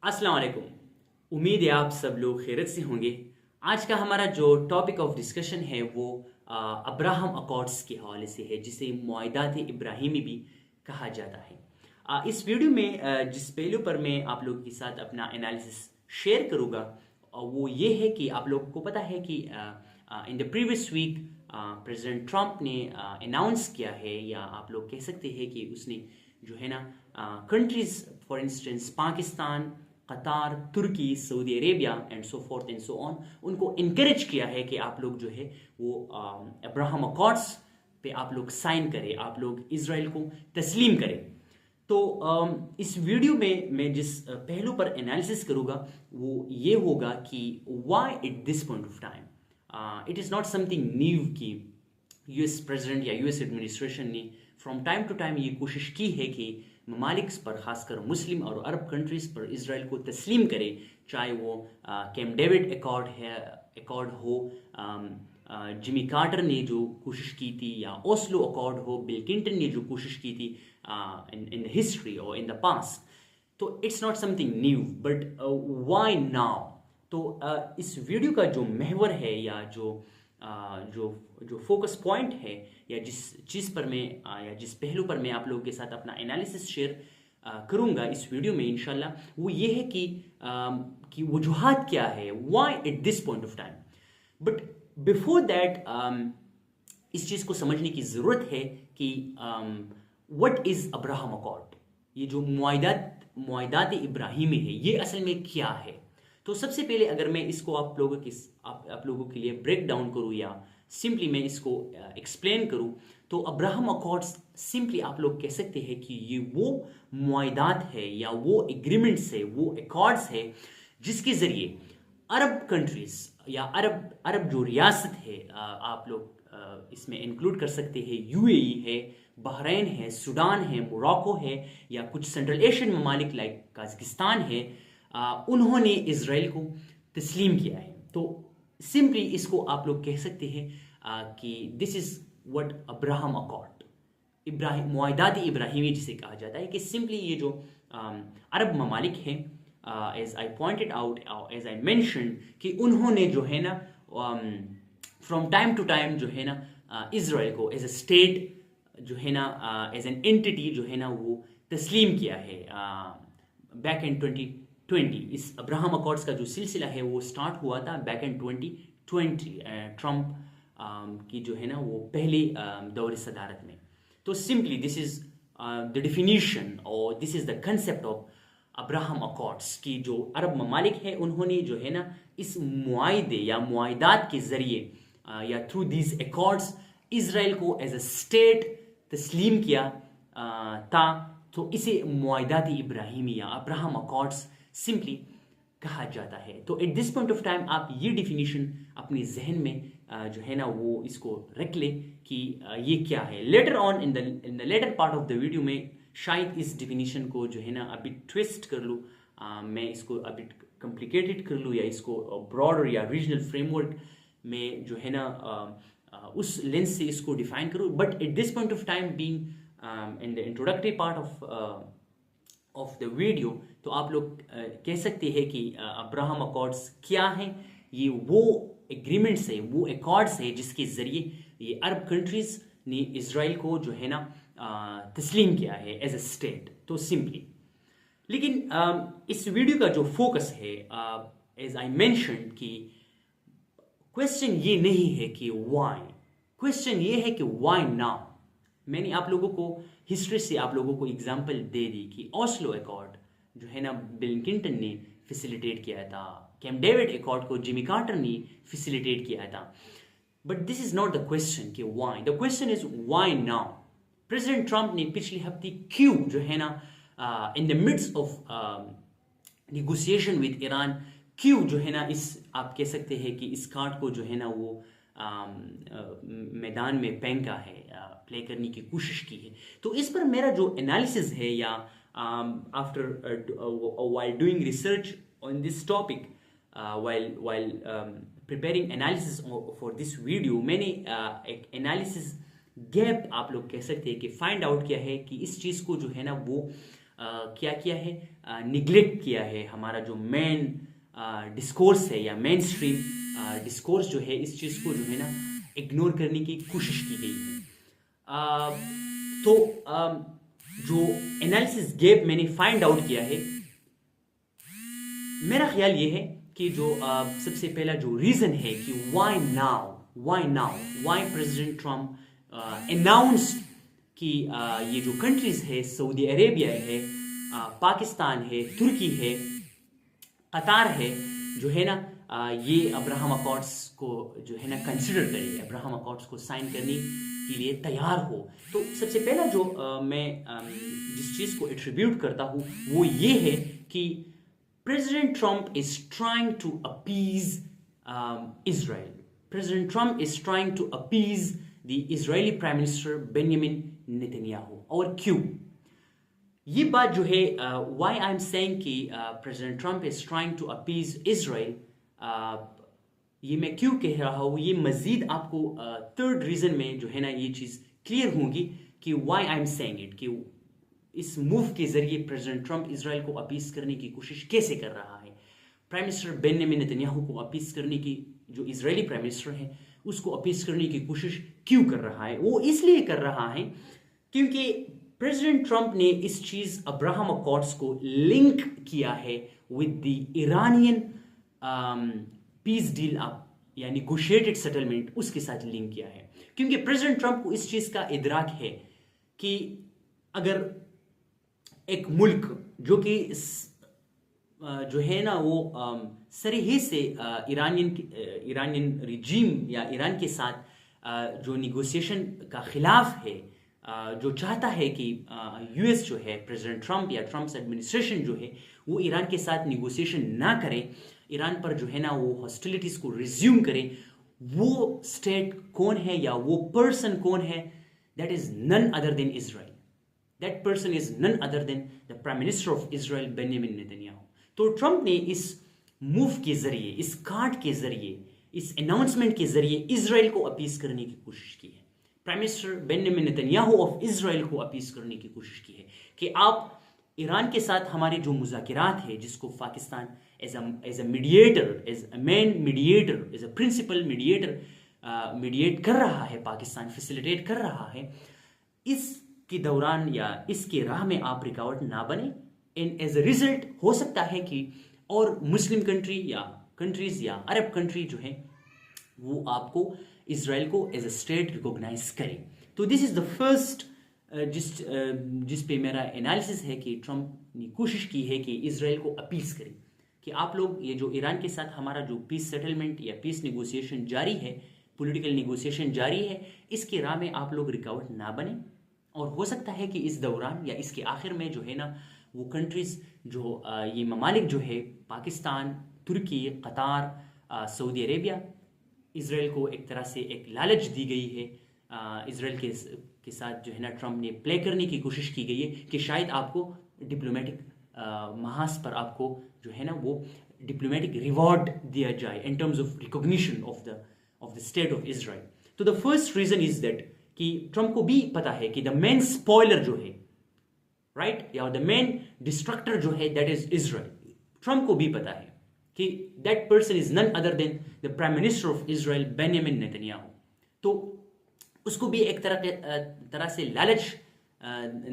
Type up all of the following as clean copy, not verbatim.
अस्सलाम वालेकुम। उम्मीद है आप सब लोग खैरियत से होंगे। आज का हमारा जो टॉपिक ऑफ डिस्कशन है वो अब्राहम अकॉर्ड्स के हवाले से है, जिसे मुआहिदात इब्राहिमी भी कहा जाता है। इस वीडियो में जिस पहलू पर मैं आप लोगों के साथ अपना एनालिसिस शेयर करूँगा वो ये है कि आप लोगों को पता है कि in the previous week president Trump ने अनाउंस किया है, या आप लोग कह सकते हैं कि उसने जो है ना countries for instance Pakistan, Qatar, तुर्की, Saudi Arabia and so forth and so on, उनको इनकरेज किया है कि आप लोग जो है वो अब्राहम अकॉर्ड्स पे आप लोग साइन करें, आप लोग इसराइल को तस्लीम करें। तो इस वीडियो में मैं जिस पहलू पर एनालिसिस करूँगा वो ये होगा कि why eight this point of time it is not something new कि यूएस प्रेसिडेंट या यूएस एडमिनिस्ट्रेशन ने फ्रॉम टाइम टू टाइम ये कोशिश की है कि ममालिक पर, खासकर मुस्लिम और अरब कंट्रीज पर इसराइल को तस्लीम करे, चाहे वो कैम्प डेविड अकॉर्ड हो, जिमी कार्टर ने जो कोशिश की थी, या ओस्लो अकॉर्ड हो, बिल क्लिंटन ने जो कोशिश की थी इन द हिस्ट्री और इन द पास्ट। तो it's not something new, but why now. तो इस वीडियो का जो महवर है, या जो फोकस पॉइंट है, या जिस चीज़ पर मैं या जिस पहलू पर मैं आप लोगों के साथ अपना एनालिसिस शेयर करूंगा इस वीडियो में इंशाल्लाह, वो ये है कि वजूहात क्या है, why eight this point of time. But before that इस चीज़ को समझने की ज़रूरत है कि व्हाट इज़ अब्राहम अकॉर्ड। ये जो मुआहिदात इब्राहिमी है, ये असल में क्या है। तो सबसे पहले अगर मैं इसको आप लोगों के लिए ब्रेक डाउन करूँ, या सिंपली मैं इसको एक्सप्लेन करूँ, तो अब्राहम अकॉर्ड्स सिंपली आप लोग कह सकते हैं कि ये वो मुआहिदात है, या वो एग्रीमेंट्स है, वो अकॉर्ड्स है जिसके ज़रिए अरब कंट्रीज, या अरब जो रियासत है, आप लोग इसमें इंक्लूड कर सकते हैं यूएई है, बहरीन है, सूडान है, मोरक्को है, या कुछ सेंट्रल एशियन ममालिक लाइक कजाकिस्तान है, उन्होंने इसराइल को तस्लीम किया है। तो सिंपली इसको आप लोग कह सकते हैं कि this is what Abraham accord, मुआहिदात इब्राहिमी जिसे कहा जाता है, कि सिंपली ये जो अरब ममालिक हैं, as I pointed out, as I mention, कि उन्होंने जो है ना फ्रॉम टाइम टू टाइम जो है ना इसराइल को एज अ स्टेट जो है ना, एज एन एंटिटी जो है ना वो तस्लीम किया है। बैक इन 2020 इस अब्राहम अकॉर्ड्स का जो सिलसिला है वो स्टार्ट हुआ था बैक इन 2020 ट्रंप की जो है ना वो पहले दौर सदारत में। तो simply this is the definition और this is the concept of Abraham accords, की जो अरब ममालिक है उन्होंने जो है ना इस मुआहिदे या मुआहिदात के जरिए या थ्रू दीज अकॉर्ड्स इसराइल को एज अ स्टेट तस्लीम किया था। तो इसे मुआहिदात इब्राहिमी या अब्राहम अकॉर्ड्स सिंपली कहा जाता है। तो eight this point of time आप ये डिफिनीशन अपने जहन में जो है ना वो इसको रख ले कि ये क्या है। Later on in the latter part of the video में शायद इस डिफिनीशन को जो है ना अभी ट्विस्ट कर लूँ, मैं इसको अभी कॉम्प्लिकेटेड कर लूँ, या इसको ब्रॉडर या रीजनल फ्रेमवर्क में जो है ना उस लेंस से इसको डिफाइन करूँ। But at this point of time being in the introductory part of the video, तो आप लोग कह सकते हैं कि अब्राहम अकॉर्ड्स क्या हैं। ये वो एग्रीमेंट्स है, वो अकॉर्ड्स है जिसके ज़रिए ये अरब कंट्रीज़ ने इसराइल को जो है ना तस्लीम किया है एज ए स्टेट। तो सिंपली, लेकिन इस वीडियो का जो फोकस है, एज आई मेंशन, कि क्वेश्चन ये नहीं है कि व्हाई, क्वेश्चन ये है कि व्हाई नाउ। मैंने आप लोगों को हिस्ट्री से आप लोगों को एग्जांपल दे दी कि ओस्लो अकॉर्ड जो है ना बिल क्लिंटन ने फैसिलिटेट किया था, कैम्प डेविड अकॉर्ड को जिमी कार्टर ने फैसिलिटेट किया था। But this is not the question कि why, the question is why now. President Trump ने पिछले हफ्ते क्यों जो है ना in the midst of negotiation with Iran, क्यों जो है ना इस आप कह सकते हैं कि इस कार्ड को जो है ना वो मैदान में फेंका है, प्ले करने की कोशिश की है। तो इस पर मेरा जो एनालिसिस है, या after while doing research on this topic, while preparing analysis for this video, मैंने एक एनालिसिस गैप आप लोग कह सकते हैं कि फाइंड आउट किया है कि इस चीज़ को जो है ना वो क्या किया है, निगलेक्ट किया है। हमारा जो मेन डिस्कोर्स है या मेन स्ट्रीम डिस्कोर्स जो है, इस चीज़ को जो है ना इग्नोर करने की कोशिश की गई है। तो जो एनालिसिस गैप मैंने फाइंड आउट किया है, मेरा ख्याल ये है कि जो सबसे पहला जो रीज़न है कि वाई प्रेसिडेंट ट्रम्प अनाउंस कि ये जो कंट्रीज है, सऊदी अरेबिया है, पाकिस्तान है, तुर्की है, कतार है, जो है ना ये अब्राहम अकॉर्ड्स को जो है ना कंसिडर करे, अब्राहम अकॉर्ड्स को साइन करने के लिए तैयार हो। तो सबसे पहला जो मैं जिस चीज़ को एट्रीब्यूट करता हूँ वो ये है कि President Trump is trying to appease Israel. President Trump is trying to appease the Israeli Prime Minister Benjamin Netanyahu. और क्यों? ये बात जो है, why I'm saying कि President Trump is trying to appease Israel, ये मैं क्यों कह रहा हूँ, ये मज़ीद आपको थर्ड रीज़न में जो है ना ये चीज़ क्लियर होगी कि why I'm saying it, कि इस मूव के जरिए प्रेसिडेंट ट्रंप इजराइल को अपीस करने की कोशिश कैसे कर रहा है। प्राइम मिनिस्टर बेंजामिन नेतन्याहू को अपीस करने की, जो इजरायली प्राइम मिनिस्टर है उसको अपीस करने की कोशिश क्यों कर रहा है? वो इसलिए कर रहा है क्योंकि प्रेसिडेंट ट्रंप ने इस चीज अब्राहम अकॉर्ड्स को लिंक किया है with the Iranian peace deal या नेगोशिएटेड सेटलमेंट, उसके साथ लिंक किया है। क्योंकि प्रेसिडेंट ट्रंप को इस चीज का इदराक है कि अगर एक मुल्क जो कि जो है ना वो सरीहे से ईरानियन रिजीम या ईरान के साथ जो निगोशिएशन का खिलाफ है, जो चाहता है कि यूएस जो है, प्रेसिडेंट ट्रंप या ट्रंप्स एडमिनिस्ट्रेशन जो है वो ईरान के साथ निगोशिएशन ना करे, ईरान पर जो है ना वो हॉस्टिलिटीज़ को रिज्यूम करे, वो स्टेट कौन है या वो पर्सन कौन है? That is none other than Israel. That person is none other than the Prime Minister of Israel, Benjamin Netanyahu. तो ट्रंप ने इस मूव के जरिए, इस कार्ड के जरिए, इस अनाउंसमेंट के जरिए इजराइल को अपीस करने की कोशिश की है। Prime minister Benjamin Netanyahu of Israel को अपीस करने की कोशिश की है कि आप ईरान के साथ हमारे जो मुज़ाकिरात है, जिसको Pakistan as a mediator, as a main mediator, as a principal mediator mediate कर रहा है, पाकिस्तान फैसिलिटेट कर रहा है, इस के दौरान या इसके राह में आप रुकावट ना बने। एंड एज अ रिजल्ट हो सकता है कि और मुस्लिम कंट्री या कंट्रीज या अरब कंट्री जो है वो आपको इजराइल को एज अ स्टेट रिकॉग्नाइज करें। तो दिस इज द फर्स्ट जिस पे मेरा एनालिसिस है कि ट्रंप ने कोशिश की है कि इजराइल को अपीस करें कि आप लोग ये जो ईरान के साथ हमारा जो पीस सेटलमेंट या पीस निगोशिएशन जारी है, पॉलिटिकल निगोशिएशन जारी है, इसके राह में आप लोग रुकावट ना बने। और हो सकता है कि इस दौरान या इसके आखिर में जो है ना वो कंट्रीज़ जो ये ममालिक जो है, पाकिस्तान, तुर्की, कतार, सऊदी अरेबिया, इजराइल को एक तरह से एक लालच दी गई है, इजराइल के साथ जो है ना ट्रंप ने प्ले करने की कोशिश की गई है कि शायद आपको डिप्लोमेटिक महाज पर आपको जो है ना वो डिप्लोमेटिक रिवॉर्ड दिया जाए in terms of recognition of the state of Israel. तो the first reason is that कि ट्रंप को भी पता है कि द मेन स्पॉइलर जो है, राइट, या द मेन डिस्ट्रक्टर जो है, दैट इज इजराइल। ट्रंप को भी पता है कि that person is none other than the prime minister of Israel Benjamin Netanyahu. तो उसको भी एक तरह से लालच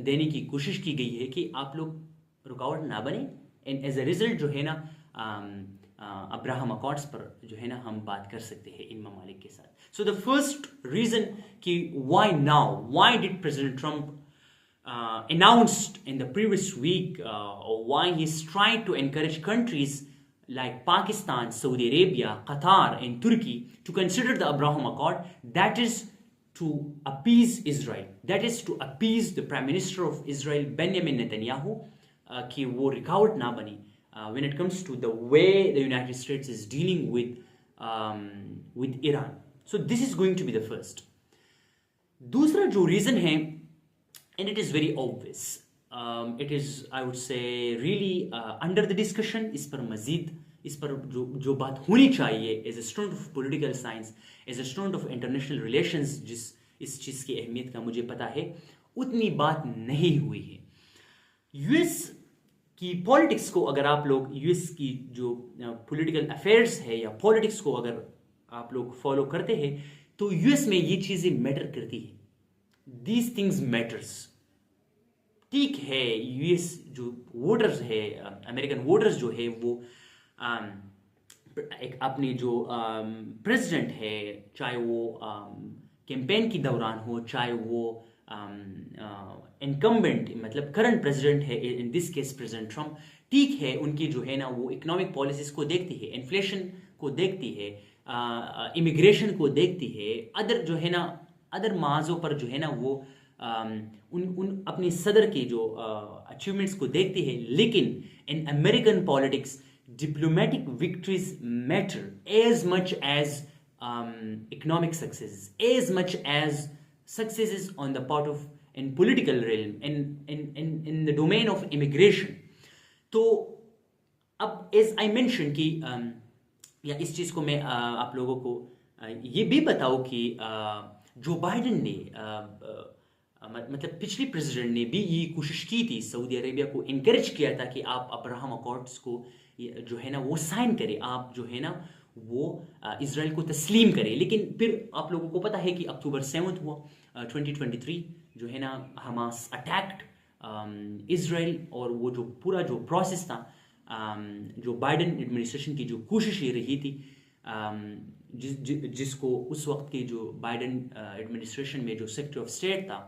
देने की कोशिश की गई है कि आप लोग रुकावट ना बने। एंड एज अ रिजल्ट जो है ना अब्राहम अकॉर्ड्स पर जो है ना हम बात कर सकते हैं इन ममालिक के साथ। सो द फर्स्ट रीजन कि why did president Trump announced in the previous week why he's trying to encourage countries like Pakistan, Saudi Arabia, Qatar and Turkey to consider the Abraham Accord. That is to appease Israel. That is to appease the Prime Minister of Israel, Benjamin Netanyahu, कि वो रुकावट ना बने when it comes to the way the United States is dealing with Iran. So this is going to be the first. दूसरा जो reason है, and it is very obvious, it is, I would say, really under the discussion, इस पर जो बात होनी चाहिए as a student of political science, as a student of international relations, इस चीज़ की अहमियत का मुझे पता है, उतनी बात नहीं हुई है। यूएस की पॉलिटिक्स को अगर आप लोग यूएस की जो पॉलिटिकल अफेयर्स है या पॉलिटिक्स को अगर आप लोग फॉलो करते हैं तो यूएस में ये चीजें मैटर करती है। These things matters. ठीक है, यूएस जो वोटर्स है, अमेरिकन वोटर्स जो है वो एक अपने जो प्रेसिडेंट है, चाहे वो कैंपेन के दौरान हो, चाहे वो इनकम्बेंट मतलब करंट प्रेसिडेंट है, in this case president Trump, ठीक है, उनकी जो है ना वो इकोनॉमिक पॉलिसीज को देखती है, इन्फ्लेशन को देखती है, इमिग्रेशन को देखती है, अदर जो है ना अदर माजों पर जो है ना वो उन अपनी सदर की जो अचीवमेंट्स को देखती है। लेकिन in American politics diplomatic victories matter as much as economic successes, as much as successes on the part of in political realm, in the domain of immigration. तो अब as I mentioned कि या इस चीज़ को मैं आप लोगों को ये भी बताऊँ कि जो बाइडेन ने मतलब पिछली प्रेसिडेंट ने भी ये कोशिश की थी, सऊदी अरेबिया को इनकरेज किया था कि आप अब्राहम अकॉर्ड्स को जो है ना वो साइन करें, आप जो है ना वो इजराइल को तस्लीम करें। लेकिन फिर आप लोगों को पता है कि अक्टूबर 7 हुआ 2023 जो है ना हमास अटैक्ड इजराइल, और वो जो पूरा जो प्रोसेस था, जो बाइडेन एडमिनिस्ट्रेशन की जो कोशिश ये रही थी, जिसको उस वक्त की जो बाइडेन एडमिनिस्ट्रेशन में जो सेक्रेटरी ऑफ स्टेट था,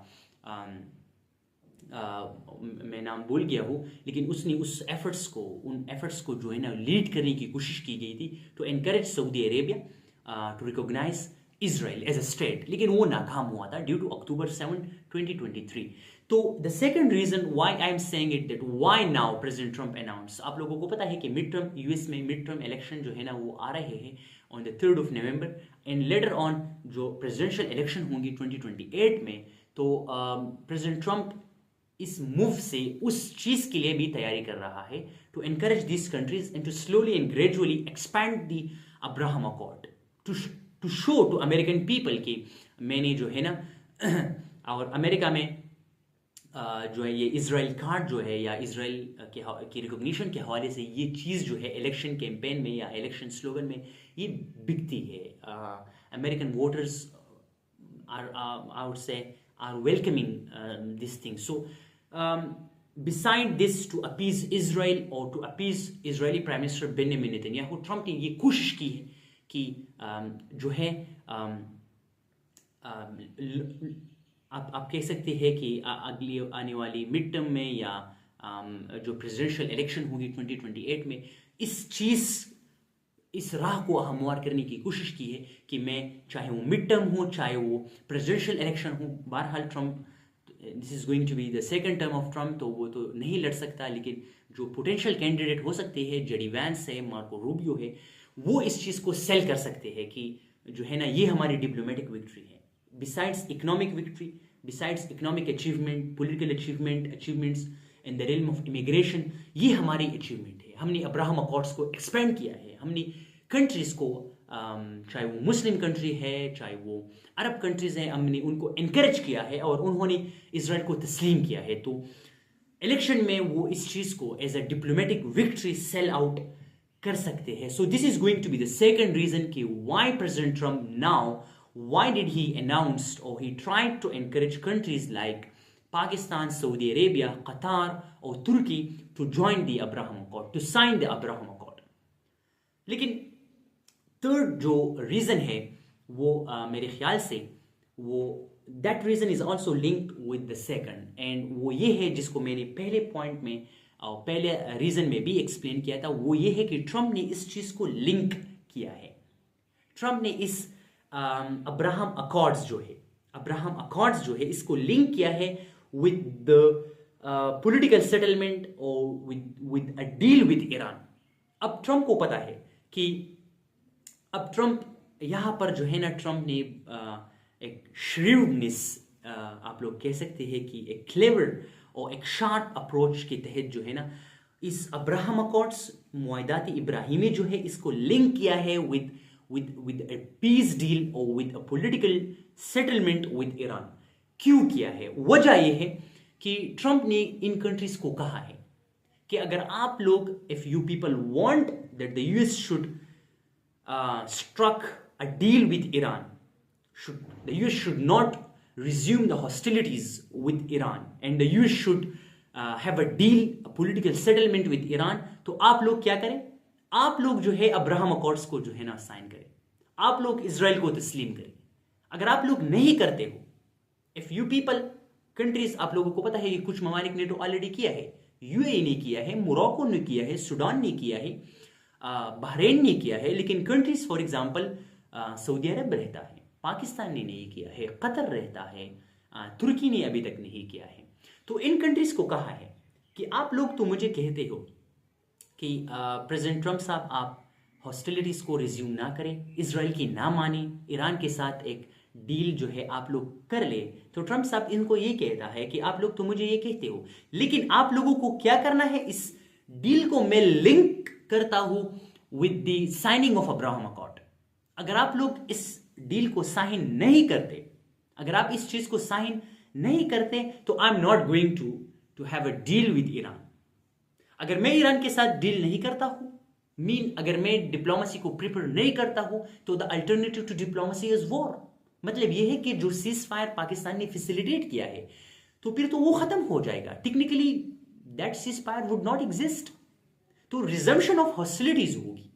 मैं नाम भूल गया हूँ, लेकिन उसने उन एफर्ट्स को जो है ना लीड करने की कोशिश की गई थी to encourage Saudi Arabia to recognise Israel as a state, लेकिन वो नाकाम हुआ था ड्यू टू अक्टूबर 7, 2023। तो the second reason why I am saying it that why now president Trump announce, आप लोगों को पता है कि मिड टर्म यूएस में मिड टर्म इलेक्शन जो है ना वो आ रहे हैं on the 3rd of November, and later on जो प्रेसिडेंशियल इलेक्शन होंगी 2028 में। तो प्रेसिडेंट ट्रम्प इस मूव से उस चीज के लिए भी तैयारी कर रहा है to encourage this countries and to slowly and gradually expand the Abraham accord, to show to American people कि मैंने जो है ना और अमेरिका में जो है ये इजराइल कार्ड जो है या इजराइल की रिकॉग्निशन के हवाले से ये चीज़ जो है इलेक्शन कैंपेन में या इलेक्शन स्लोगन में ये बिकती है। American voters are I would say are welcoming this thing. So beside this, to appease Israel or to appease Israeli Prime Minister Benjamin Netanyahu, Trump ने ये कोशिश की है कि जो है आप कह सकते हैं कि अगली आने वाली मिड टर्म में या जो प्रेसिडेंशियल इलेक्शन होगी 2028 में इस राह को हमवार करने की कोशिश की है कि मैं चाहे वो मिड टर्म हो चाहे वो प्रेसिडेंशियल इलेक्शन हो, बहरहाल Trump this is going to be the second term of Trump, तो वो तो नहीं लड़ सकता, लेकिन जो पोटेंशियल कैंडिडेट हो सकते हैं, जेडी वैंस है, मार्को रूबियो है, वो इस चीज़ को सेल कर सकते हैं कि जो है ना ये हमारी डिप्लोमेटिक विक्ट्री है। Besides economic victory, besides economic achievement, political achievements in the realm of immigration, ये हमारी अचीवमेंट है। हमने अब्राहम अकॉर्ड्स को एक्सपेंड किया है, हमने कंट्रीज को चाहे वो मुस्लिम कंट्री है चाहे वो अरब कंट्रीज हैं, हमने उनको इनकरेज किया है और उन्होंने इजराइल को तस्लीम किया है। तो इलेक्शन में वो इस चीज़ को as a diplomatic victory sell out कर सकते हैं। So this is going to be the second reason कि why president Trump now, why did he announced और he tried to encourage countries like Pakistan, Saudi Arabia, Qatar और तुर्की to join the Abraham accord, to sign the Abraham accord. लेकिन third जो reason है वो मेरे ख्याल से वो that reason is also linked with the second, and वो ये है जिसको मैंने पहले पॉइंट में पहले रीजन में भी एक्सप्लेन किया था। वो ये है कि ट्रम्प ने इस चीज को लिंक किया है। ट्रम्प ने इस अब्राहम अकॉर्ड्स जो है इसको लिंक किया है विद द पॉलिटिकल सेटलमेंट और with a deal with Iran. अब ट्रम्प को पता है कि अब ट्रम्प यहाँ पर जो है ना, ट्रम्प ने एक श्रीवनेस आप लोग कह सकते हैं कि एक क्लेवर और एक शार्प अप्रोच के तहत जो है ना इस अब्राहम अकॉर्ड्स मुआहदात इब्राहिमी जो है इसको लिंक किया है विद अ पीस डील और with a political settlement with Iran. क्यों किया है? वजह यह है कि ट्रंप ने इन कंट्रीज को कहा है कि अगर आप लोग, if you people want that the US should struck a deal with Iran, the US should not resume the hostilities with Iran, and the US should have a deal, a political settlement with Iran. तो आप लोग क्या करें? आप लोग जो है Abraham accords को जो है ना साइन करें, आप लोग इजराइल को तस्लीम करें. अगर आप लोग नहीं करते हो, इफ यू पीपल कंट्रीज, आप लोगों को पता है कि कुछ ममालिक ने तो ऑलरेडी किया है, यूएई ने किया है, मोरक्को ने किया है, सूडान ने किया है, बहरीन ने किया है, लेकिन कंट्रीज फॉर एग्जांपल सऊदी अरब रहता है, पाकिस्तान ने नहीं किया है, कतर रहता है, तुर्की ने अभी तक नहीं किया है. तो इन कंट्रीज को कहा है कि आप लोग तो मुझे कहते हो कि प्रेसिडेंट ट्रंप साहब आप हॉस्टिलिटीज को रिज्यूम ना करें, इजराइल की ना माने, ईरान के साथ एक डील जो है आप लोग कर ले. तो ट्रंप साहब इनको ये कहता है कि आप लोग तो मुझे ये कहते हो, लेकिन आप लोगों को क्या करना है, इस डील को मैं लिंक करता हूं with the signing off Abraham accord. अगर आप लोग इस डील को साइन नहीं करते, अगर आप इस चीज को साइन नहीं करते, तो I am not going to have a deal with Iran. अगर मैं ईरान के साथ डील नहीं करता हूं, अगर मैं डिप्लोमेसी को प्रिपेयर नहीं करता हूं, तो the alternative to diplomacy is war. मतलब यह है कि जो सीज फायर पाकिस्तान ने फैसिलिटेट किया है, तो फिर तो वो खत्म हो जाएगा. Technically that cease fire would not exist. तो रिजम्पशन ऑफ हॉस्टिलिटीज होगी.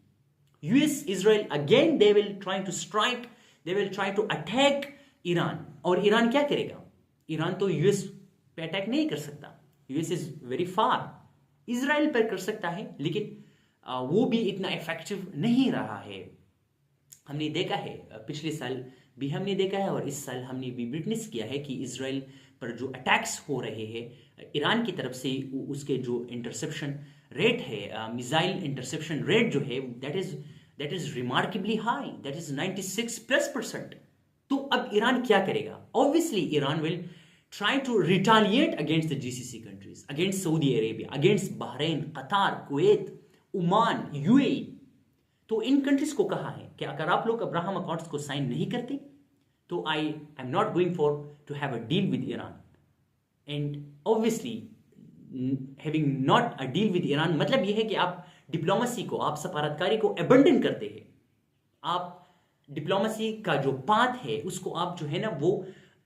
US Israel again they will try to strike, they will try to attack Iran. और ईरान क्या करेगा? ईरान तो यूएस पे अटैक नहीं कर सकता. US is very far. Israel पर कर सकता है, लेकिन वो भी इतना इफेक्टिव नहीं रहा है. हमने देखा है, पिछले साल भी हमने देखा है और इस साल हमने भी विटनेस किया है कि इजराइल पर जो अटैक्स हो रहे हैं ईरान की तरफ से, उसके जो इंटरसेप्शन रेट है, मिसाइल इंटरसेप्शन रेट जो है, that is remarkably high, that is 96+%. तो अब ईरान क्या करेगा? Obviously Iran will try to retaliate against the GCC countries, against Saudi Arabia, against Bahrain, Qatar, Kuwait, Oman, UAE. तो इन countries को कहा है कि अगर आप लोग अब्राहम अकॉर्ड्स को साइन नहीं करते, तो I am not going for to have a deal with Iran. And obviously having not a deal with Iran मतलब यह है कि आप डिप्लोमेसी को, आप सफारतकारी को अबंडन करते हैं. आप डिप्लोमेसी का जो पाथ है उसको आप जो है ना वो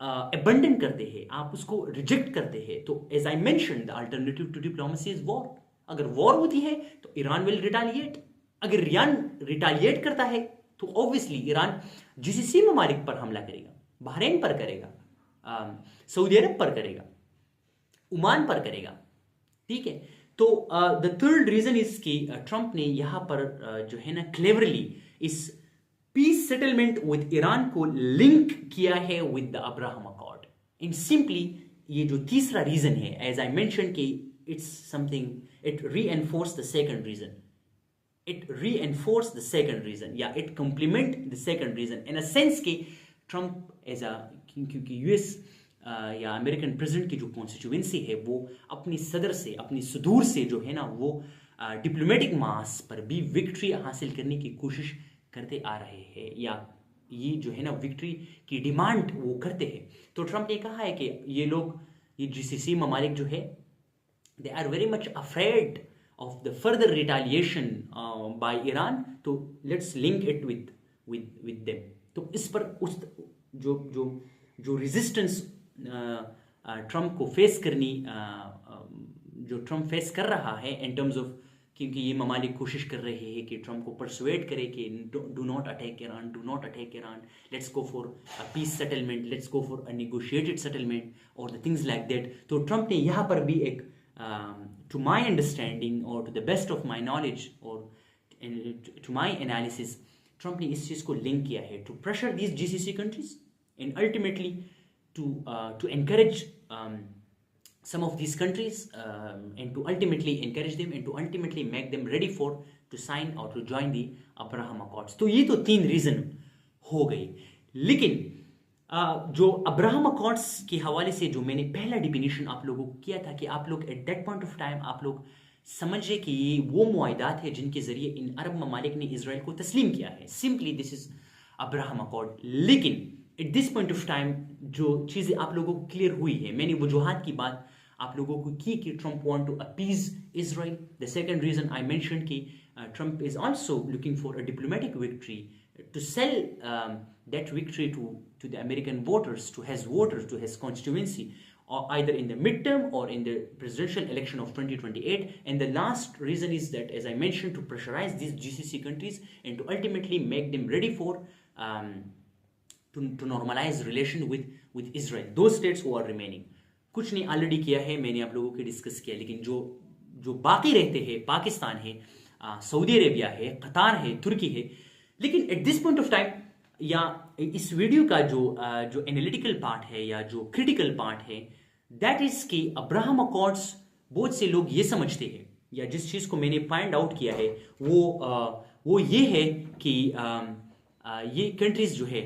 अबंडन करते हैं, आप उसको रिजेक्ट करते हैं. तो as I mention, the alternative to diplomacy is war. अगर वॉर होती है तो ईरान विल रिटालिएट. अगर ईरान रिटालिएट करता है तो ऑब्वियसली ईरान जीसीसी ममालिक पर हमला करेगा, बहरीन पर करेगा, सऊदी अरब पर करेगा, ओमान पर करेगा. ठीक है. तो द थर्ड रीजन इज कि ट्रंप ने यहां पर जो है ना क्लेवरली इस पीस सेटलमेंट विद ईरान को लिंक किया है with the Abraham accord. And simply ये जो तीसरा रीजन है, एज आई मेंशन कि it's something, it reinforce the second reason, it reinforce the second reason, या it complement the second reason in a sense कि Trump as a, क्योंकि US या American president की जो कॉन्स्टिट्यूएंसी है वो अपनी सदर से, अपनी सुदूर से जो है ना वो डिप्लोमेटिक मास पर भी विक्ट्री हासिल करने की कोशिश करते आ रहे हैं, या ये जो है ना विक्ट्री की डिमांड वो करते हैं. तो ट्रंप ने कहा है कि ये लोग, ये जीसीसी ममालिक जो है, they are very much afraid of the further retaliation by Iran, तो let's link it with them. तो इस पर उस जो रेजिस्टेंस ट्रंप को फेस करनी, जो ट्रंप फेस कर रहा है इन टर्म्स ऑफ, क्योंकि ये ममालिक कोशिश कर रहे हैं कि ट्रंप को परसुएट करे कि do not attack Iran, do not attack Iran, let's go for a peace settlement, let's go for a negotiated settlement और द थिंग्स लाइक दैट. तो ट्रंप ने यहाँ पर भी एक, टू माई अंडरस्टैंडिंग और to the best of my knowledge और to my analysis, Trump ने इस चीज़ को लिंक किया है to pressure these GCC countries and ultimately to encourage some of these countries and to ultimately encourage them and to ultimately make them ready for to sign or to join the Abraham Accords. तो ये तो 3 reason हो गई. लेकिन जो Abraham accords के हवाले से जो मैंने पहला डिफिनीशन आप लोगों को किया था कि आप लोग at that point of time आप लोग समझे कि ये वो मुआहदात है जिनके जरिए इन अरब ममालिक ने इसराइल को तस्लीम किया है. Simply this is Abraham accord. लेकिन at this point of time जो चीज़ें आप लोगों को क्लियर हुई है, मैंने वजूहात की बात आप लोगों को कि Trump want to appease Israel. The second reason I mention कि Trump is also looking for a diplomatic victory to sell that victory to the American voters, to his voters, to his constituency, or either in the midterm or in the presidential election of 2028. And the last reason is that, as I mentioned, to pressurize these GCC countries and to ultimately make them ready for to normalize relation with Israel. Those states who are remaining. कुछ नहीं already किया है, मैंने आप लोगों के discuss किया, लेकिन जो बाकी रहते हैं, पाकिस्तान है, सऊदी अरेबिया है, कतार है, तुर्की है. लेकिन at this point of time या इस वीडियो का जो एनालिटिकल पार्ट है या जो क्रिटिकल पार्ट है, दैट इज कि अब्राहम अकॉर्ड्स बहुत से लोग ये समझते हैं, या जिस चीज को मैंने फाइंड आउट किया है वो ये है कि ये कंट्रीज जो है,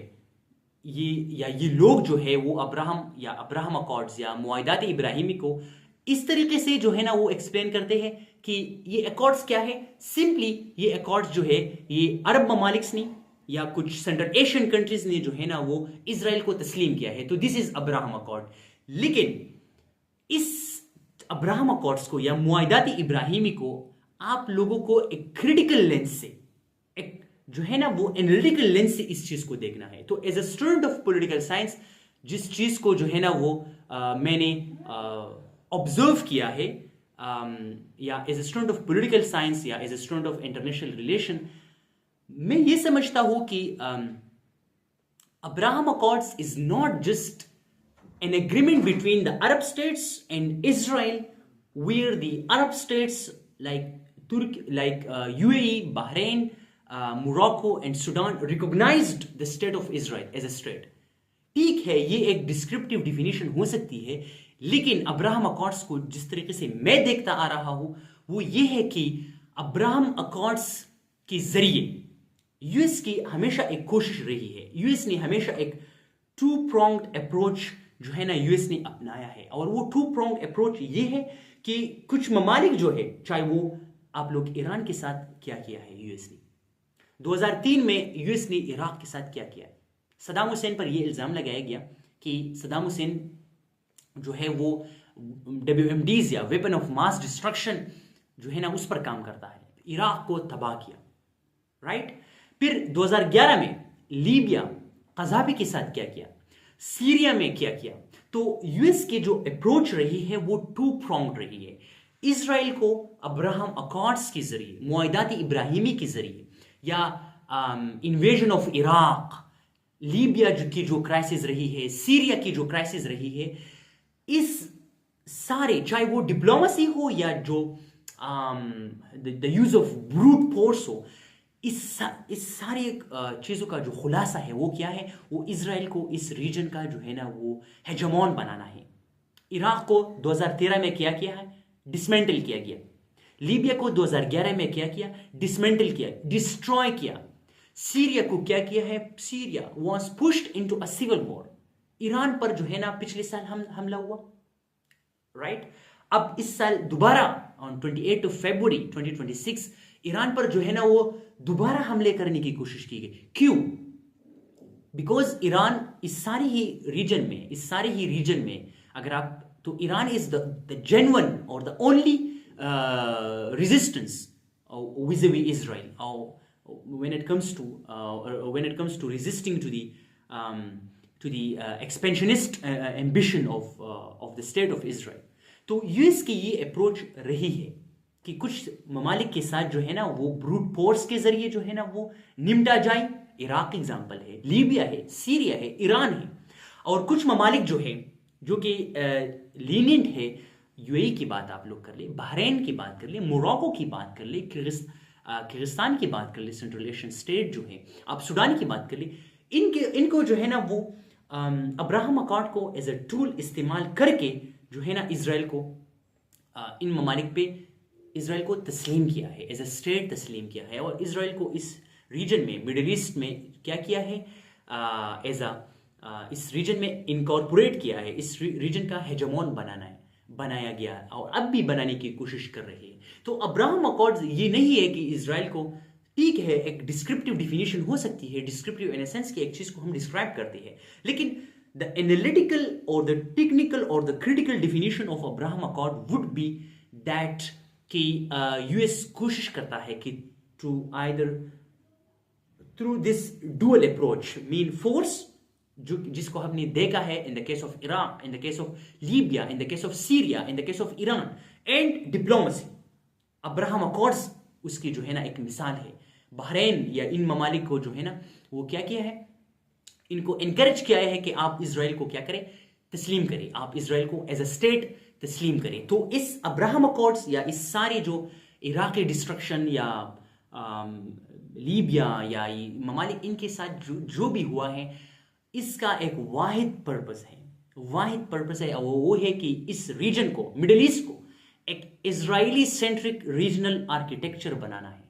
ये लोग जो है वो अब्राहम अकॉर्ड्स या मुआहिदात इब्राहिमी को इस तरीके से जो है ना वो एक्सप्लेन करते हैं कि ये अकॉर्ड्स क्या है. सिंपली ये अकॉर्ड्स जो है ये अरब ममालिक ने या कुछ सेंट्रल एशियन कंट्रीज ने जो है ना वो इजराइल को तस्लीम किया है, तो दिस इज अब्राहम अकॉर्ड. लेकिन इस अब्राहम अकॉर्ड्स को या मुआहिदात इब्राहिमी को आप लोगों को एक क्रिटिकल लेंस से, एक जो है ना वो एनालिटिकल लेंस से इस चीज को देखना है. तो as a student of political science जिस चीज को जो है ना वो मैंने ऑब्जर्व किया है, या as a student of political science या as a student of international relation, मैं ये समझता हूं कि Abraham accords is not just an agreement between the Arab states and Israel, where the Arab states like Turkey, like UAE, Bahrain, Morocco and Sudan recognized the state of Israel as a state. ठीक है, ये एक descriptive definition हो सकती है, लेकिन Abraham accords को जिस तरीके से मैं देखता आ रहा हूं वो ये है कि अब्राहम अकॉर्ड्स के जरिए यूएस की हमेशा एक कोशिश रही है, यूएस ने हमेशा एक टू प्रोंग्ड अप्रोच जो है ना यूएस ने अपनाया है. और वो टू प्रोंग्ड अप्रोच ये है कि कुछ ममालिक जो है, चाहे वो आप लोग ईरान के साथ क्या किया है यूएस ने, 2003 में यूएस ने इराक के साथ क्या किया है. सदाम हुसैन पर यह इल्जाम लगाया गया कि सदाम हुसैन जो है वो WMDs या वेपन ऑफ मास डिस्ट्रक्शन जो है ना उस पर काम करता है, इराक को तबाह किया, राइट. फिर 2011 में लीबिया कज़ाफी के साथ क्या किया, सीरिया में क्या किया. तो यूएस की जो अप्रोच रही है वो टू प्रोंग्ड रही है. इजराइल को अब्राहम अकॉर्ड्स के जरिए, मुआहिदात इब्राहिमी के जरिए, या इन्वेजन ऑफ इराक, लीबिया की जो क्राइसिस रही है, सीरिया की जो क्राइसिस रही है, इस सारे, चाहे वो डिप्लोमेसी हो या जो the use of brute force हो, इस सारी चीज़ों का जो खुलासा है वो क्या है, वो इजराइल को इस रीजन का जो है ना वो हेजमॉन बनाना है. इराक को 2013 में क्या किया है, डिसमेंटल किया गया. लीबिया को 2011 में क्या किया, डिसमेंटल किया, डिस्ट्रॉय किया. सीरिया को क्या किया है, Syria was pushed into a civil war. Iran पर जो है ना पिछले साल हमला हुआ, राइट. अब इस साल दोबारा ऑन 28 फरवरी 2026 ईरान पर जो है ना वो दोबारा हमले करने की कोशिश की गई. क्यों? बिकॉज ईरान इस सारी ही रीजन में अगर आप, तो ईरान इज द जेन्युइन और the only resistance vis-a-vis Israel, when it comes to resisting to the expansionist ambition of the state of Israel. तो यूएस की ये अप्रोच रही है कि कुछ ममालिक के साथ जो है ना वो ब्रूट फोर्स के जरिए जो है ना वो निपटा जाए. इराक एग्जाम्पल है, लीबिया है, सीरिया है, ईरान है. और कुछ ममालिक जो है जो कि लीनियंट है, यूएई की बात आप लोग कर ले, बहरीन की बात कर ले, मोरक्को की बात कर ले, किर्गिस्तान की बात कर ले, सेंट्रल एशियन स्टेट जो है, आप सूडान की बात कर ले, इनको जो है ना वो अब्राहम अकॉर्ड को एज अ टूल इस्तेमाल करके जो है ना इजराइल को, इन ममालिक पे इजराइल को तस्लीम किया है, एज अ स्टेट तस्लीम किया है. और इजराइल को इस रीजन में, मिडिल ईस्ट में क्या किया है, इस रीजन में इनकॉर्पोरेट किया है, इस रीजन का हेजमॉन बनाया गया है और अब भी बनाने की कोशिश कर रहे हैं. तो अब्राहम अकॉर्ड्स ये नहीं है कि इजराइल को, ठीक है एक डिस्क्रिप्टिव डिफिनीशन हो सकती है, डिस्क्रिप्टिव इन सेंस कि एक चीज को हम डिस्क्राइब करते हैं, लेकिन the analytical or the technical or the critical definition of Abraham Accord would be that कि यूएस कोशिश करता है कि to either through this dual approach mean force जिसको हमने देखा है in the case of Iraq, in the case of Libya, in the case of Syria, in the case of Iran, and diplomacy. Abraham accords उसकी जो है ना एक मिसाल है. बहरीन या इन ममालिक को जो है ना वो क्या किया है, इनको इनकरेज किया है कि आप इजराइल को क्या करें, तस्लीम करें, आप इजराइल को एज अ स्टेट तस्लीम करें. तो इस अब्राहम अकॉर्ड्स या इस सारे जो इराकी डिस्ट्रक्शन या लीबिया या ममालिक इनके साथ जो भी हुआ है, इसका एक वाहिद पर्पस है और वो है कि इस रीजन को, मिडिल ईस्ट को एक इजरायली सेंट्रिक रीजनल आर्किटेक्चर बनाना है.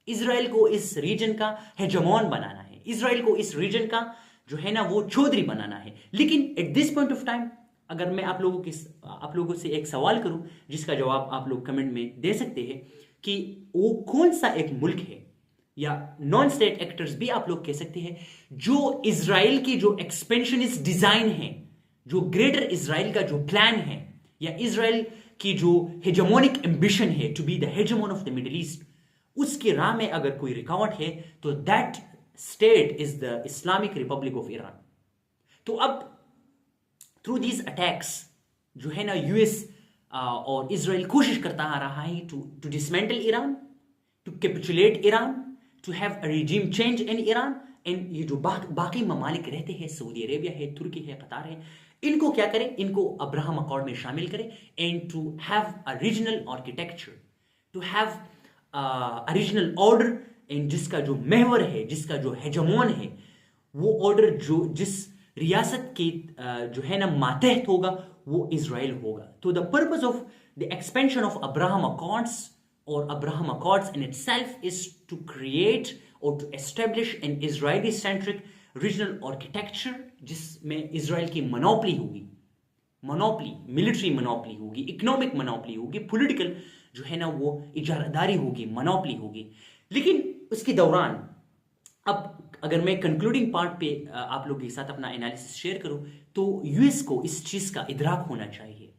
इजराइल को इस रीजन का हेजमॉन बनाना है. इजराइल को इस रीजन का जो है ना वो चौधरी बनाना है. लेकिन at this point of time अगर मैं आप लोगों से एक सवाल करूं जिसका जवाब आप लोग कमेंट में दे सकते हैं कि वो कौन सा एक मुल्क है या नॉन स्टेट एक्टर्स भी आप लोग कह सकते हैं जो इजराइल की जो एक्सपेंशनिस्ट डिजाइन है, जो ग्रेटर इजराइल का जो प्लान है या इजराइल की जो हेजेमोनिक एम्बिशन है to be the hegemon of the Middle East, उसकी राह में अगर कोई रुकावट है तो that state is the Islamic Republic of Iran. तो अब थ्रू दीज अटैक्स जो है ना यूएस और इजराइल कोशिश करता आ रहा है to dismantle Iran, to capitulate Iran, to have a regime change in Iran. And ये जो बाकी ममालिक रहते हैं, सऊदी अरेबिया है, तुर्की है, कतार है, इनको क्या करें, इनको अब्राहम अकॉर्ड में शामिल करें and to have a regional architecture, to have a regional order. And जिसका जो महवर है, जिसका जो हेजमोन है, वो ऑर्डर जो जिस रियासत के जो है ना मातहत होगा वो इजराइल होगा. तो the purpose of the expansion of Abraham accords और Abraham accords in itself is to create और to establish an Israeli centric regional architecture जिसमें इजराइल की मोनोपली होगी, मिलिट्री मोनोपली होगी, इकोनॉमिक मोनोपली होगी, पॉलिटिकल जो है ना वो इजारादारी होगी, मोनोपली होगी. लेकिन उसके दौरान अब अगर मैं कंक्लूडिंग पार्ट पे आप लोगों के साथ अपना एनालिसिस शेयर करूं तो यूएस को इस चीज का इदराक होना चाहिए.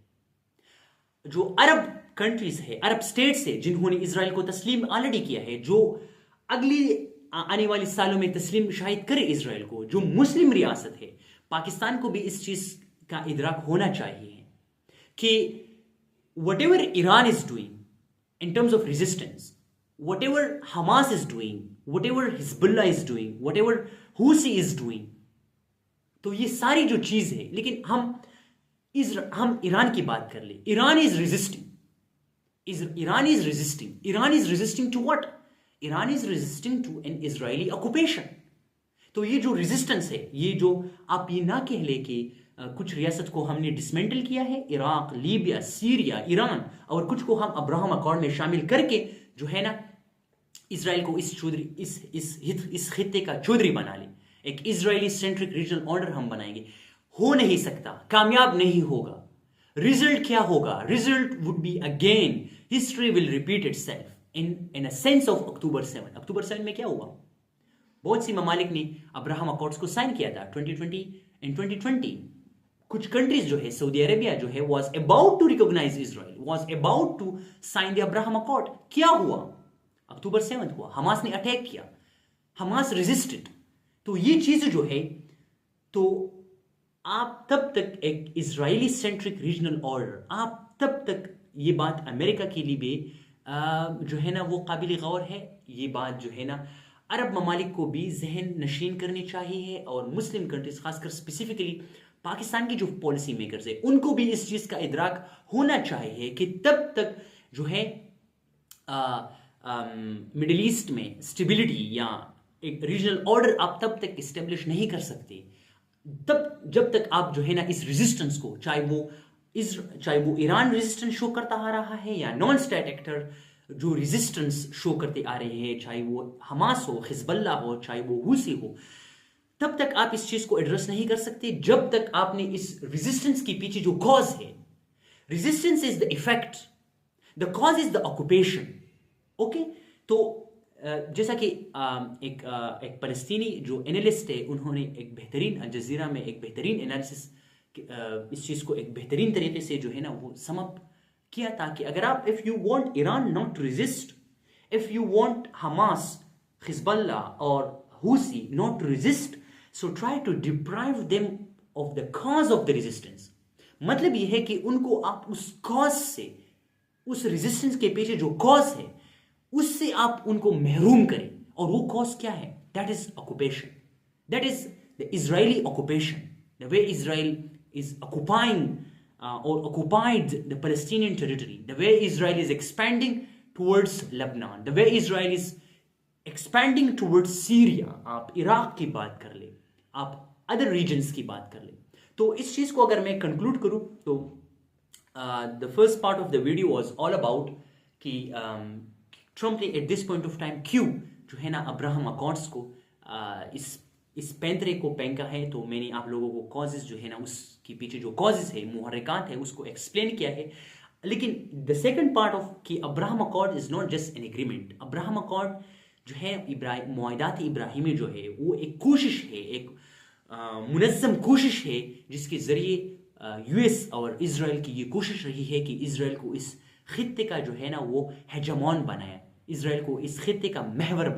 जो अरब कंट्रीज है, अरब स्टेट्स है जिन्होंने इजराइल को तस्लीम ऑलरेडी किया है, जो अगली आने वाले सालों में तस्लीम शायद करे इजराइल को, जो मुस्लिम रियासत है, पाकिस्तान को भी इस चीज का इदराक होना चाहिए कि whatever Iran is doing in terms of resistance, whatever Hamas is doing, whatever Hezbollah is doing, whatever Houthi is doing, तो ये सारी जो चीज है, लेकिन हम ईरान की बात कर ले. Iran is resisting to what? Iran is resisting to an Israeli occupation. तो ये जो रेजिस्टेंस है, ये जो आप ये ना कह ले कि कुछ रियासत को हमने डिसमेंटल किया है, इराक, लीबिया, सीरिया, ईरान, और कुछ को हम अब्राहम अकॉर्ड में शामिल करके जो है ना इजराइल को इस खित्ते का चौधरी बना ले, एक इजरायली सेंट्रिक रीजनल ऑर्डर हम बनाएंगे. हो नहीं सकता, कामयाब नहीं होगा. रिजल्ट क्या होगा? Result would be again history will repeat itself in a sense of October 7. अक्टूबर 7 में क्या हुआ? बहुत सी ममालिक ने अब्राहम अकॉर्ड्स को साइन किया था 2020 एंड 2020. कुछ कंट्रीज जो है, सऊदी अरेबिया जो है, was about to recognize Israel, was about to sign the Abraham Accord. क्या हुआ? अक्टूबर 7 हुआ, हमास ने अटैक किया, हमास रेजिस्टेड. तो ये चीज जो है, तो आप तब तक एक इजरायली सेंट्रिक रीजनल ऑर्डर, आप तब तक ये बात अमेरिका के लिए भी जो है ना वो काबिल गौर है. ये बात जो है ना अरब ममालिक को भी जहन नशीन करनी चाहिए और मुस्लिम कंट्रीज खासकर स्पेसिफिकली पाकिस्तान की जो पॉलिसी मेकर्स है उनको भी इस चीज का इदराक होना चाहिए कि तब तक जो है मिडिल ईस्ट में स्टेबिलिटी या एक रीजनल ऑर्डर आप तब तक इस्टेब्लिश नहीं कर सकते तब जब तक आप जो है ना इस रेजिस्टेंस को, चाहे वो ईरान रेजिस्टेंस शो करता आ रहा है या नॉन स्टेट एक्टर जो रेजिस्टेंस शो करते आ रहे हैं, चाहे वो हमास हो, हिजबुल्ला हो, चाहे वो हूसी हो, तब तक आप इस चीज को एड्रेस नहीं कर सकते जब तक आपने इस रेजिस्टेंस के पीछे जो कॉज है, resistance is the effect, the cause is the occupation. Okay, तो जैसा कि एक फ़लस्तीनी जो एनालिस्ट है, उन्होंने एक बेहतरीन अल जज़ीरा में एक बेहतरीन एनालिसिस इस चीज़ को एक बेहतरीन तरीके से जो है ना वो समअप किया था कि अगर आप if you want Iran not to resist, if you want Hamas, Hezbollah और Houthi not to resist, so try to deprive them of the cause of the resistance. मतलब ये है कि उनको आप उस कॉज से, उस रेजिस्टेंस के पीछे जो कॉज है उससे आप उनको महरूम करें। और वो कॉज क्या है? That is occupation, that is the Israeli occupation, the way Israel is occupying or occupied the Palestinian territory, the way Israel is expanding towards Lebanon, the way Israel is expanding towards Syria, आप Iraq की बात कर ले, आप other regions की बात कर ले। तो इस चीज़ को अगर मैं कंक्लूड करूँ तो the first part of the video was all about कि ट्रम्प ने eight this point of time क्यों जो है ना अब्राहम अकॉर्ड्स को इस पैंतरे को फेंका है। तो मैंने आप लोगों को कॉजेज जो है ना उसके पीछे जो कॉजेज है, मुहर्रिकात है, उसको एक्सप्लेन किया है। लेकिन द सेकंड पार्ट ऑफ कि Abraham accord is not just an agreement. Abraham accord जो है मुआहदात इब्राहिमी जो है वो एक कोशिश है, एक मुनज़्ज़म कोशिश है जिसके ज़रिए यूएस और इजराइल की ये कोशिश रही है कि इजराइल को इस खित्ते का जो है ना वो हेजमॉन बनाया, इजराइल को इस खित्ते का महवर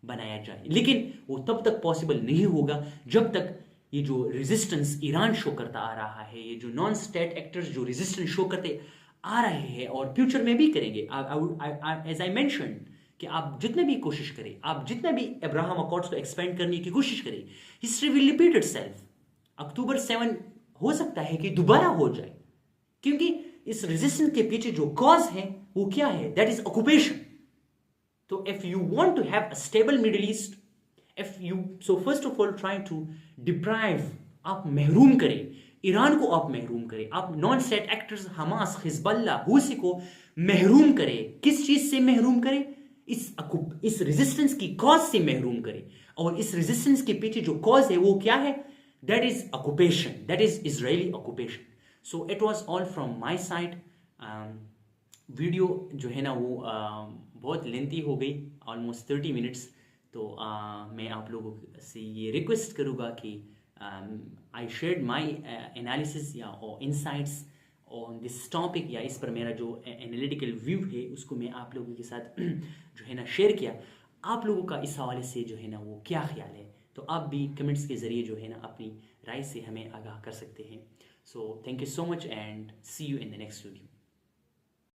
बनाया जाए। लेकिन वो तब तक पॉसिबल नहीं होगा जब तक ये जो रेजिस्टेंस ईरान शो करता आ रहा है, ये जो नॉन स्टेट एक्टर्स जो रेजिस्टेंस शो करते आ रहे हैं और फ्यूचर में भी करेंगे, एज आई मेंशन कि आप जितने भी कोशिश करें, आप जितने भी अब्राहम अकॉर्ड्स को एक्सपेंड करने की कोशिश करें, हिस्ट्री विल रिपीट इटसेल्फ। अक्टूबर 7 हो सकता है कि दोबारा हो जाए, क्योंकि इस रेजिस्टेंस के पीछे जो कॉज है वो क्या है? That is occupation. तो if you want to have a stable Middle East, if you so first of all try to deprive, आप महरूम करें ईरान को, आप महरूम करें, आप non state actors Hamas, Hezbollah, Houthi को महरूम करें। किस चीज से महरूम करें? इस रेजिस्टेंस की कॉज से महरूम करें। और इस रेजिस्टेंस के पीछे जो कॉज है वो क्या है? That is occupation, that is Israeli occupation. So it was all from my side. Video जो है ना वो बहुत लेंथी हो गई, ऑलमोस्ट 30 मिनट्स। तो मैं आप लोगों से ये रिक्वेस्ट करूँगा कि आई शेयर्ड माई एनालिसिस या और इनसाइट्स ऑन दिस टॉपिक, या इस पर मेरा जो एनालिटिकल व्यू है उसको मैं आप लोगों के साथ जो है ना शेयर किया। आप लोगों का इस हवाले से जो है ना वो क्या ख्याल है, तो आप भी कमेंट्स के ज़रिए जो है ना अपनी राय से हमें आगाह कर सकते हैं। So thank you so much and see you in the next video.